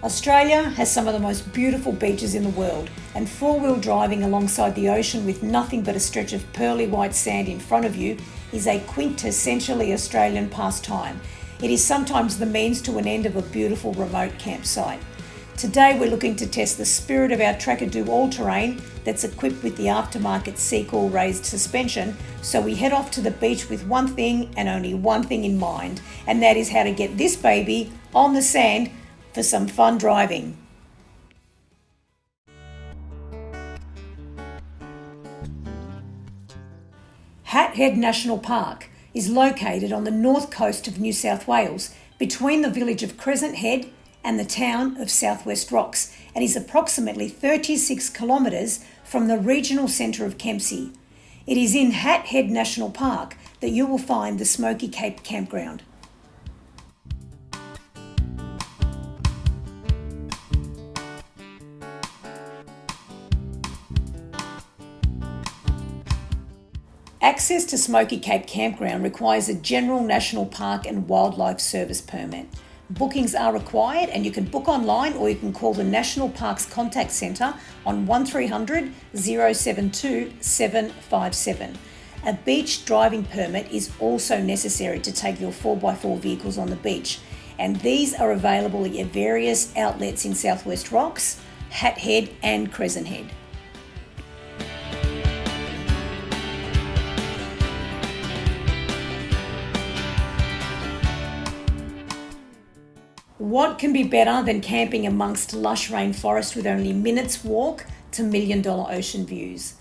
Australia has some of the most beautiful beaches in the world, and four-wheel driving alongside the ocean with nothing but a stretch of pearly white sand in front of you is a quintessentially Australian pastime. It is sometimes the means to an end of a beautiful remote campsite. Today we're looking to test the spirit of our Trackadoo all-terrain that's equipped with the aftermarket Seacool raised suspension, so we head off to the beach with one thing and only one thing in mind, and that is how to get this baby on the sand for some fun driving. Hat Head National Park is located on the north coast of New South Wales, between the village of Crescent Head and the town of South West Rocks, and is approximately 36 kilometres from the regional centre of Kempsey. It is in Hat Head National Park that you will find the Smoky Cape Campground. Access to Smoky Cape Campground requires a General National Park and Wildlife Service permit. Bookings are required, and you can book online or you can call the National Parks Contact Centre on 1300 072 757. A beach driving permit is also necessary to take your 4x4 vehicles on the beach, and these are available at various outlets in South West Rocks, Hat Head and Crescent Head. What can be better than camping amongst lush rainforest with only minutes walk to $1 million ocean views?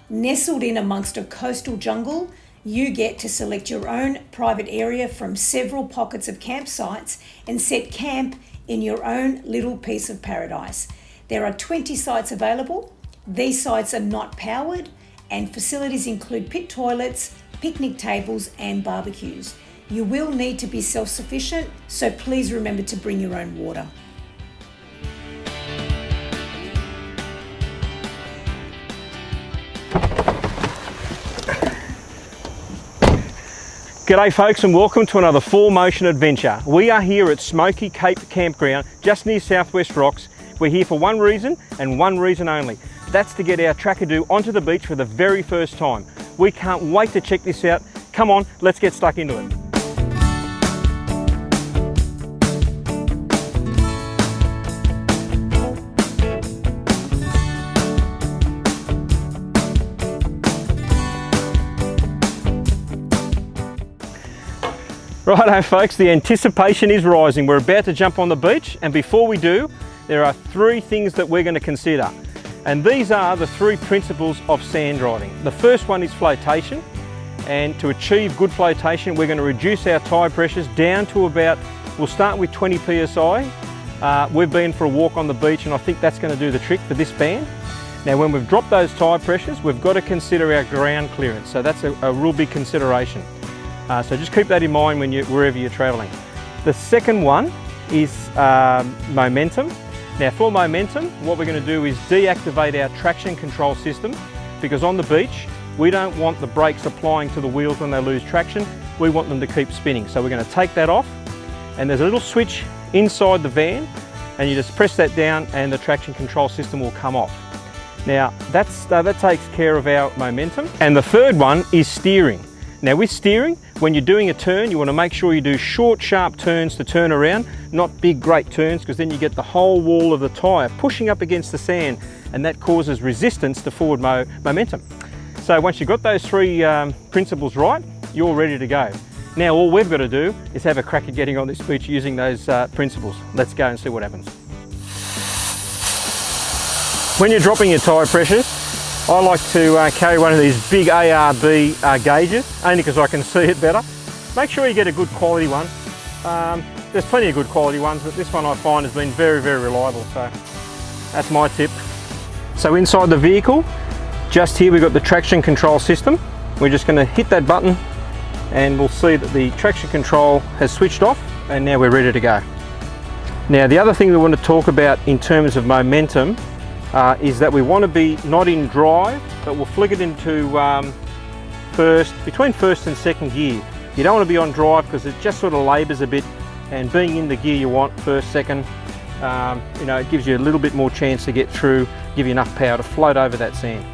Nestled in amongst a coastal jungle, you get to select your own private area from several pockets of campsites and set camp in your own little piece of paradise. There are 20 sites available. These sites are not powered, and facilities include pit toilets, picnic tables and barbecues. You will need to be self-sufficient, so please remember to bring your own water. G'day folks, and welcome to another 4Motion adventure. We are here at Smoky Cape Campground, just near South West Rocks. We're here for one reason and one reason only. That's to get our Trackadoo onto the beach for the very first time. We can't wait to check this out. Come on, let's get stuck into it. Righto folks, the anticipation is rising. We're about to jump on the beach, and before we do, there are three things that we're going to consider. And these are the three principles of sand driving. The first one is flotation, and to achieve good flotation, we're going to reduce our tide pressures down to about, we'll start with 20 psi. We've been for a walk on the beach, and I think that's going to do the trick for this band. Now when we've dropped those tide pressures, we've got to consider our ground clearance, so that's a real big consideration. So just keep that in mind wherever you're travelling. The second one is momentum. Now for momentum, what we're going to do is deactivate our traction control system, because on the beach, we don't want the brakes applying to the wheels when they lose traction. We want them to keep spinning. So we're going to take that off, and there's a little switch inside the van, and you just press that down and the traction control system will come off. Now that takes care of our momentum. And the third one is steering. Now with steering, when you're doing a turn, you want to make sure you do short, sharp turns to turn around, not big, great turns, because then you get the whole wall of the tyre pushing up against the sand, and that causes resistance to forward momentum. So once you've got those three principles right, you're ready to go. Now all we've got to do is have a crack at getting on this beach using those principles. Let's go and see what happens. When you're dropping your tyre pressures, I like to carry one of these big ARB gauges, only because I can see it better. Make sure you get a good quality one. There's plenty of good quality ones, but this one I find has been very, very reliable, so that's my tip. So inside the vehicle, just here we've got the traction control system. We're just going to hit that button and we'll see that the traction control has switched off, and now we're ready to go. Now the other thing we want to talk about in terms of momentum is that we want to be not in drive, but we'll flick it into between first and second gear. You don't want to be on drive because it just sort of labours a bit, and being in the gear you want, first, second, you know, it gives you a little bit more chance to get through, give you enough power to float over that sand.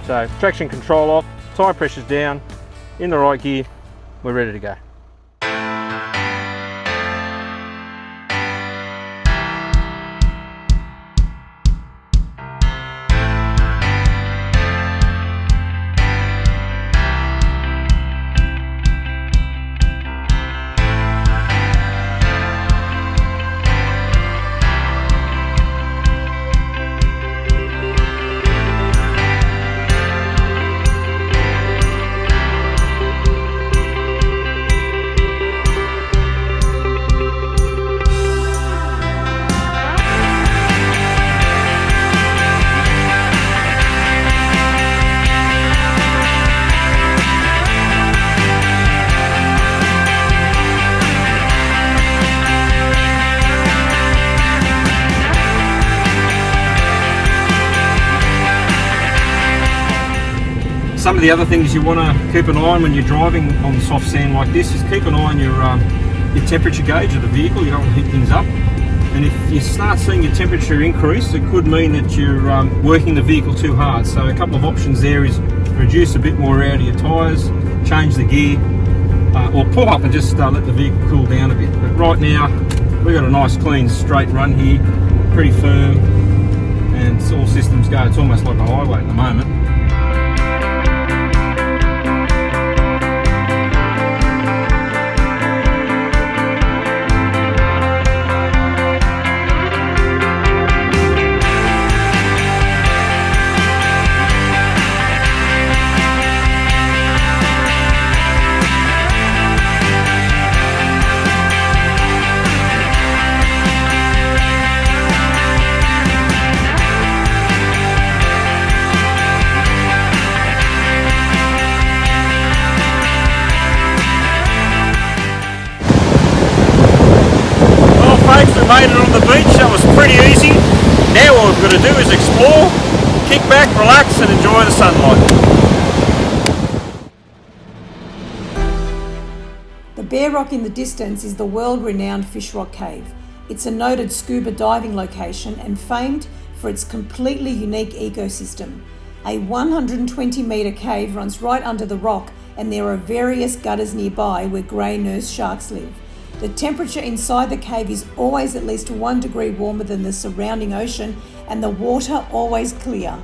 So traction control off, tyre pressure's down, in the right gear, we're ready to go. Some of the other things you want to keep an eye on when you're driving on soft sand like this is keep an eye on your temperature gauge of the vehicle. You don't want to heat things up. And if you start seeing your temperature increase, it could mean that you're working the vehicle too hard. So a couple of options there is reduce a bit more out of your tyres, change the gear, or pull up and just let the vehicle cool down a bit. But right now, we've got a nice clean straight run here, pretty firm, and all systems go. It's almost like a highway at the moment. We made it on the beach. That was pretty easy. Now what we've got to do is explore, kick back, relax and enjoy the sunlight. The bare rock in the distance is the world-renowned Fish Rock Cave. It's a noted scuba diving location and famed for its completely unique ecosystem. A 120-metre cave runs right under the rock, and there are various gutters nearby where grey nurse sharks live. The temperature inside the cave is always at least 1 degree warmer than the surrounding ocean, and the water always clear.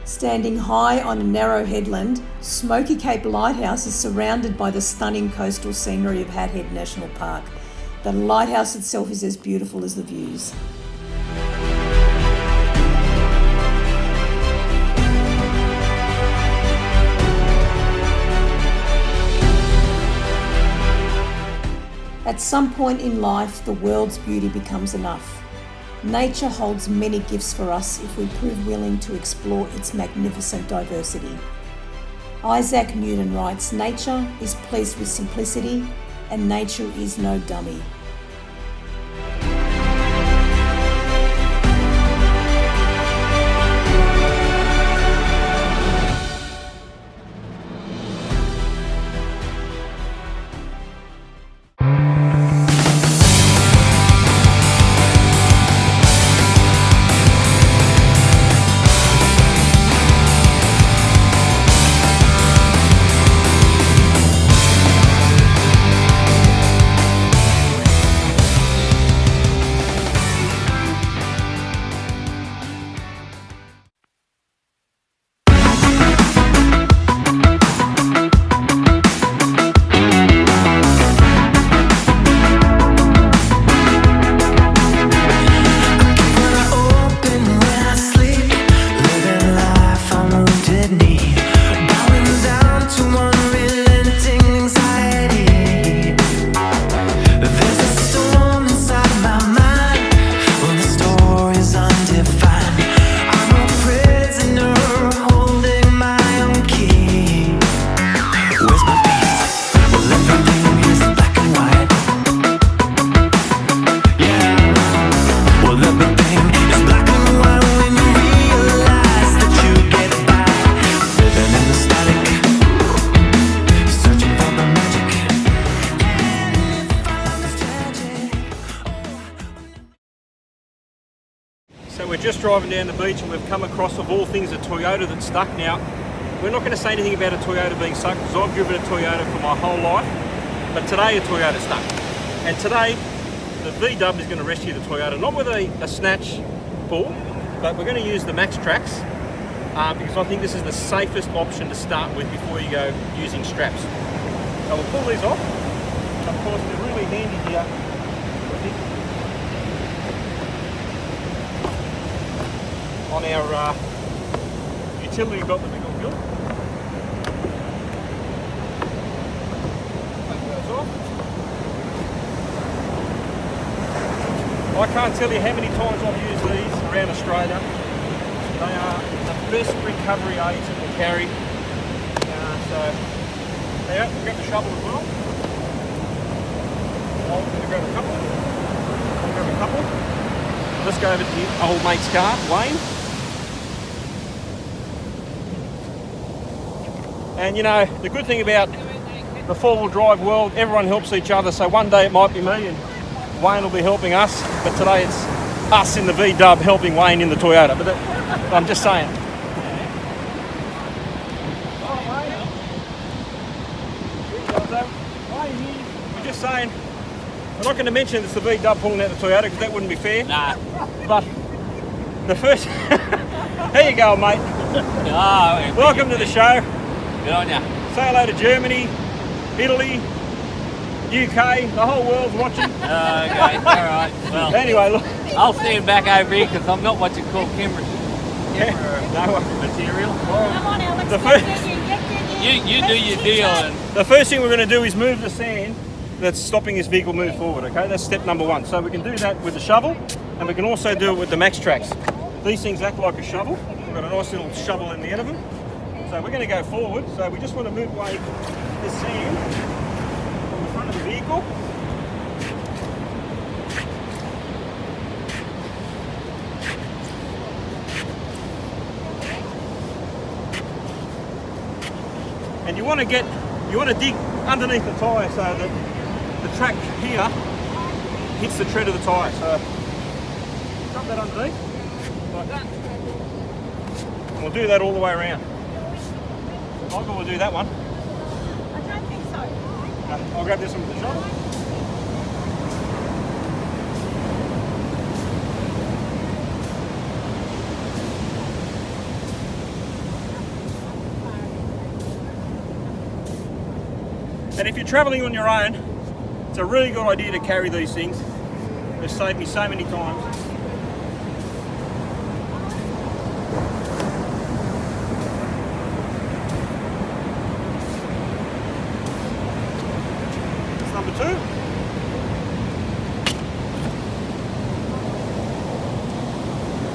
Standing high on a narrow headland, Smoky Cape Lighthouse is surrounded by the stunning coastal scenery of Hat Head National Park. The lighthouse itself is as beautiful as the views. At some point in life, the world's beauty becomes enough. Nature holds many gifts for us if we prove willing to explore its magnificent diversity. Isaac Newton writes, "Nature is pleased with simplicity, and nature is no dummy." we're just driving down the beach and we've come across, of all things, a Toyota that's stuck. Now, we're not going to say anything about a Toyota being stuck because I've driven a Toyota for my whole life, but today a Toyota's stuck. And today, the V-Dub is going to rescue the Toyota, not with a snatch pull, but we're going to use the MaxTrax because I think this is the safest option to start with before you go using straps. So we'll pull these off. Of course, they're really handy here. On our utility belt that we got built. Take those off. I can't tell you how many times I've used these around Australia. They are the best recovery aids that we carry. So there, we've got the shovel as well. I'm going to grab a couple. I'll grab a couple. Let's go over to the old mate's car, Wayne. And you know, the good thing about the four-wheel drive world, everyone helps each other. So one day it might be me and Wayne will be helping us, but today it's us in the V-Dub helping Wayne in the Toyota. But I'm just saying. We're just saying, I'm not going to mention it's the V-Dub pulling out the Toyota because that wouldn't be fair. Nah. But the first, there you go, mate. Oh, Welcome to the show. Good on ya. Say hello to Germany, Italy, UK, the whole world's watching. Okay, alright. Well, Anyway, look. I'll stand back over here because I'm not what you call camera No, material. Come on, Alex. The Get first- You do your deal and the first thing we're going to do is move the sand that's stopping this vehicle move forward, okay? That's step number one. So we can do that with the shovel and we can also do it with the MaxTrax. These things act like a shovel. We've got a nice little shovel in the end of them. So we're going to go forward. So we just want to move away this sand from the front of the vehicle. And you want to dig underneath the tyre so that the track here hits the tread of the tyre. So drop that underneath, like that. And we'll do that all the way around. Michael will do that one. I don't think so. I'll grab this one with the shovel. And if you're travelling on your own, it's a really good idea to carry these things. They've saved me so many times. That's number two.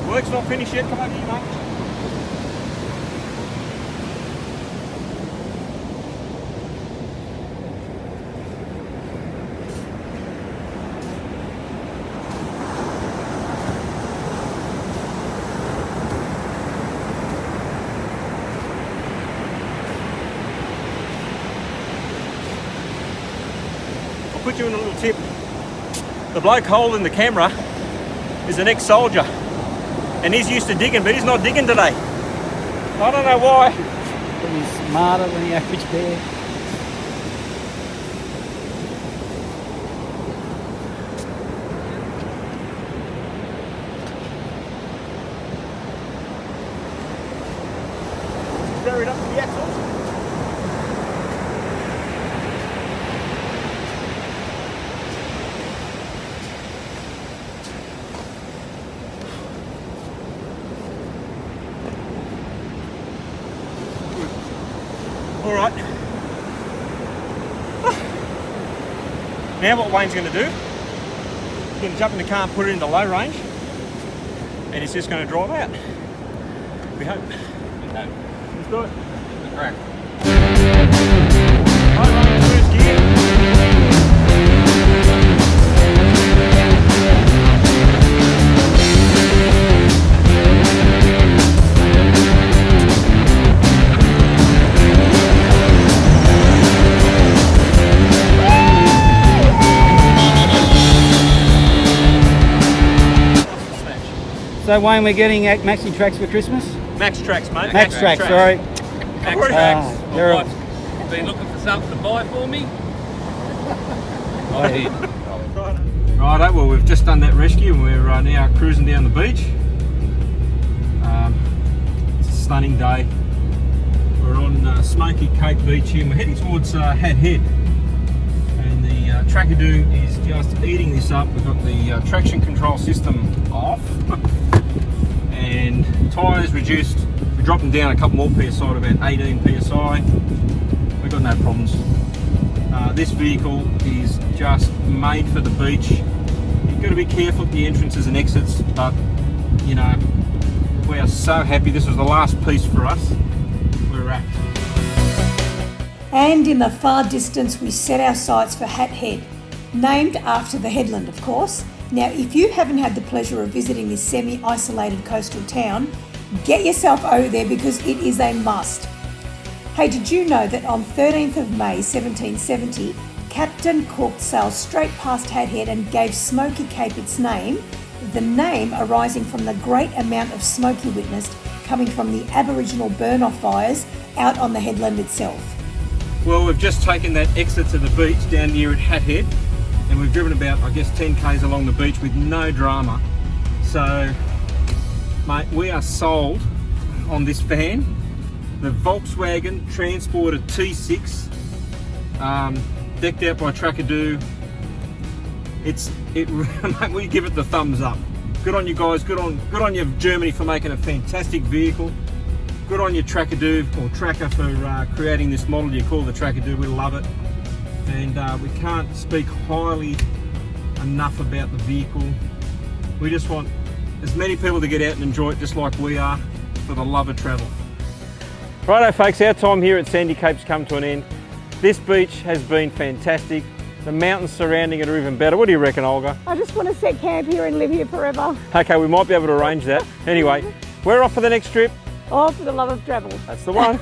Work's not finished yet. Come over here, mate. Put you in a little tip. The bloke holding the camera is an ex-soldier and he's used to digging, but he's not digging today. I don't know why. He's smarter than the average bear. Buried up to the axles. All right. Now what Wayne's going to do, he's going to jump in the car and put it into low range, and he's just going to drive out. We hope. no, Let's do it. the crack. High range, first gear. So Wayne, we're getting Maxi Tracks for Christmas? Max Tracks, mate. Max Tracks, sorry. Max Alright. Tracks. My they're a- wife's been looking for something to buy for me. Oh, I did. Righto, well we've just done that rescue and we're now cruising down the beach. It's a stunning day. We're on Smoky Cape Beach here and we're heading towards Hat Head. And the Trackadoo is just eating this up. We've got the traction control system off and tyres reduced. We dropped them down a couple more PSI to about 18 PSI. We've got no problems. This vehicle is just made for the beach. You've got to be careful at the entrances and exits, but you know, we are so happy. This was the last piece for us. We're wrapped. And in the far distance, we set our sights for Hat Head, named after the headland, of course. Now, if you haven't had the pleasure of visiting this semi-isolated coastal town, get yourself over there because it is a must. Hey, did you know that on 13th of May 1770, Captain Cook sailed straight past Hat Head and gave Smoky Cape its name, the name arising from the great amount of smoke he witnessed coming from the Aboriginal burn-off fires out on the headland itself. Well, we've just taken that exit to the beach down here at Hat Head and we've driven about, I guess, 10 k's along the beach with no drama. So, mate, we are sold on this van. The Volkswagen Transporter T6, decked out by Trackadoo. Mate, we give it the thumbs up. Good on you guys. Good on you, Germany, for making a fantastic vehicle. Good on you, Trackadoo or Tracker, for creating this model you call the Trackadoo. We love it, and we can't speak highly enough about the vehicle. We just want as many people to get out and enjoy it, just like we are, for the love of travel. Righto folks, our time here at Sandy Cape's come to an end. This beach has been fantastic. The mountains surrounding it are even better. What do you reckon, Olga? I just want to set camp here and live here forever. Okay, we might be able to arrange that. Anyway, we're off for the next trip. All for the love of travel. That's the one.